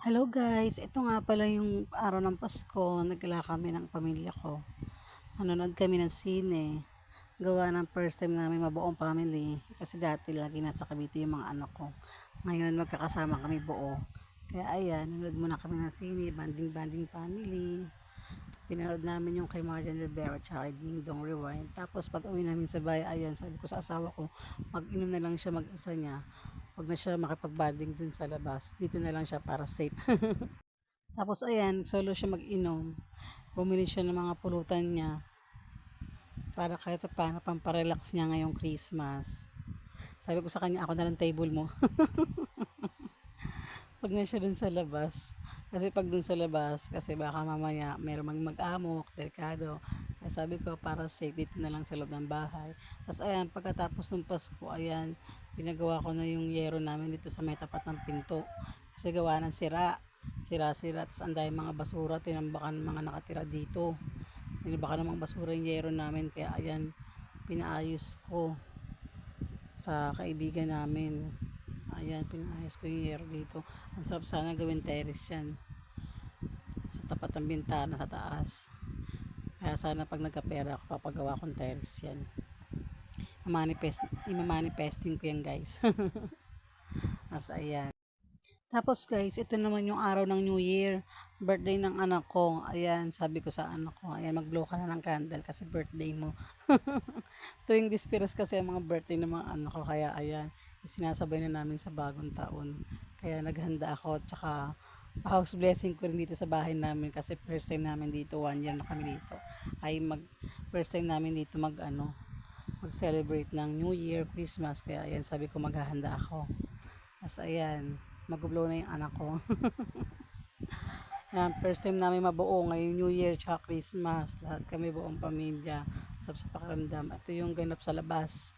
Hello guys, ito nga pala yung araw ng Pasko, nagala kami ng pamilya ko. Manonood kami ng sine. Gawa ng first time namin mabuong family. Kasi dati lagi nasa Cavite yung mga anak ko. Ngayon magkakasama kami buo. Kaya ayan, nanonood muna kami ng sine, banding family. Pinanood namin yung kay Marian Rivera at kay Ding Dong Rewind. Tapos pag uwi namin sa bahay, ayan, sabi ko sa asawa ko, mag-inom na lang siya mag-isa niya. Huwag na siya makipag-banding dun sa labas. Dito na lang siya para safe. Tapos ayan, solo siya mag-inom. Bumili siya ng mga pulutan niya para kahit paano pamparelax niya ngayong Christmas. Sabi ko sa kanya, ako na lang table mo. Pag na siya dun sa labas. Kasi pag dun sa labas, kasi baka mamaya meron mag-amok, delikado. Kaya sabi ko, para safe dito na lang sa loob ng bahay. Tapos ayan, pagkatapos ng Pasko, ayan, pinagawa ko na yung yero namin dito sa may tapat ng pinto. Kasi gawa ng sira-sira. Tapos anday mga basura, tinambakan mga nakatira dito. Tinambakan ng mga basura yung yero namin. Kaya ayan, pinaayos ko sa kaibigan namin. Ayan, pinaayos ko yung yero dito. Ang sarap sana gawin terrace yan. Sa tapat ng bintana sa taas. Kaya sana pag nagkapera ako, papagawa kong terrace yan. Imamanifesting ko yan guys. As ayan. Tapos guys, ito naman yung araw ng New Year. Birthday ng anak ko. Ayan, sabi ko sa anak ko, ayan, mag-blow ka na ng candle kasi birthday mo. Tuwing dispiras kasi ang mga birthday ng mga anak ko. Kaya ayan, sinasabay na namin sa bagong taon. Kaya naghanda ako. Tsaka house blessing ko rin dito sa bahay namin kasi first time namin dito, 1 year na kami dito. First time namin dito mag-celebrate ng New Year, Christmas. Kaya ayan, sabi ko maghahanda ako. As ayan, mag-blow na yung anak ko. Yan, first time namin mabuo ngayong New Year tsaka Christmas. Lahat kami buong pamilya. Sa pakiramdam. Ito yung ganap sa labas.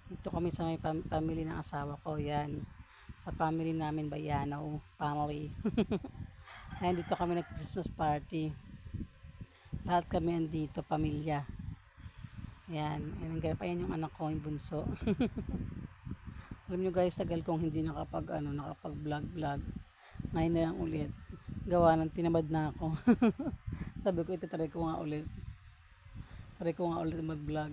Dito kami sa may family ng asawa ko. Yan. Sa family namin, Bayanaw family. Ayan, dito kami nag-Christmas party. Lahat kami andito, pamilya. Yan. Ayan, ganap. Ayan yung anak ko, yung bunso. Alam nyo guys, tagal kong hindi nakapag-vlog. Ngayon na lang ulit. Gawa ng tinamad na ako. Sabi ko, ito try ko nga ulit. Try ko nga ulit mag-vlog.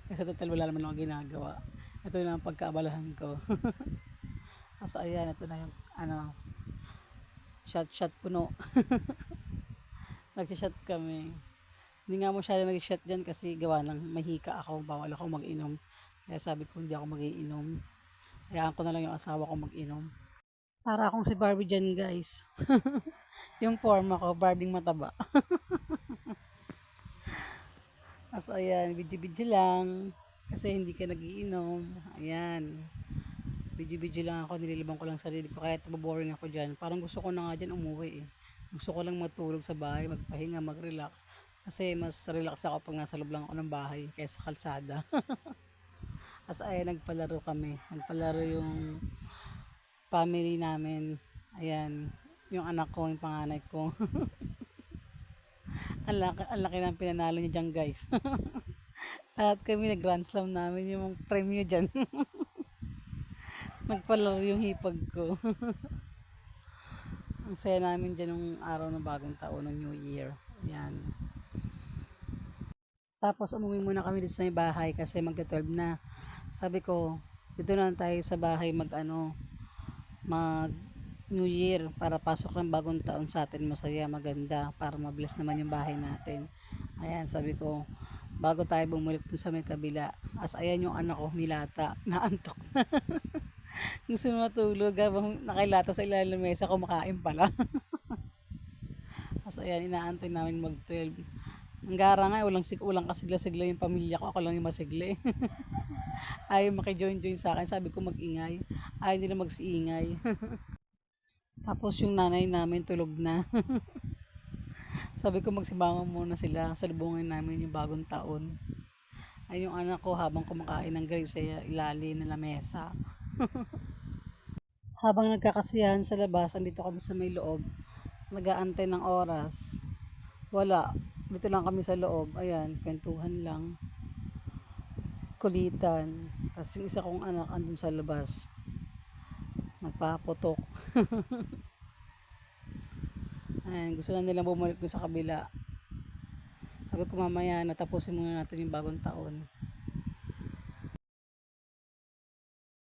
Kasi total wala naman ako ginagawa. Ito lang ang pagkaabalahan ko. Asa ayan, ito na yung shot puno. Nag-shot kami. Hindi nga mo siya nag-shot dyan kasi gawa ng mahika ako. Bawal ako mag-inom. Kaya sabi ko hindi ako mag-iinom. Hayaan ko na lang yung asawa ko mag-inom. Para akong si Barbie dyan guys. Yung forma ko, Barbie mataba. As ayan, video-video lang. Kasi hindi ka nagiinom. Ayan. Video-video lang ako, nililibang ko lang sarili ko. Kaya boring ako dyan. Parang gusto ko na nga dyan umuwi eh. Gusto ko lang matulog sa bahay, magpahinga, mag-relax. Kasi mas relax ako pag nasa loob lang ako ng bahay kaysa kalsada. As ayan, nagpalaro kami. Nagpalaro yung family namin. Ayan, yung anak ko, yung panganay ko. Ang laki ng pinanalo niya dyan guys. Lahat kami nag-grand slam namin yung premyo dyan. Nagpalaro yung hipag ko. Ang saya namin dyan nung araw ng bagong taon ng New Year. Yan. Tapos umuwi muna kami dito sa may bahay kasi magta-12 na. Sabi ko, dito na lang tayo sa bahay mag New Year para pasok ng bagong taon sa atin masaya, maganda para mabless naman yung bahay natin. Ayan, sabi ko, bago tayo bumalik dun sa may kabila. As ayan yung anak ko, Milata, naantok na. Gusto matulog habang nakilata sa ilalim ng mesa, kumakain pala. As ayan, inaantay namin mag-12. Ang gara nga, walang kasigla-sigla yung pamilya ko. Ako lang yung masigla eh. Ayaw makijoin-join sa akin. Sabi ko mag-ingay. Ayaw nila magsiingay. Tapos yung nanay namin tulog na. Sabi ko magsibangon muna sila. Salubungin namin yung bagong taon. Ay yung anak ko habang kumakain ng grapes sa ilalim ng lamesa. Habang nagkakasiyahan sa labas, andito kami sa may loob. Nag-aantay ng oras. Wala. Dito lang kami sa loob. Ayan, kwentuhan lang. Kulitan. Tapos yung isa kong anak andun sa labas. Magpaputok. Ayan, gusto na nilang bumalik dun sa kabila. Sabi ko mamaya natapusin muna natin yung bagong taon.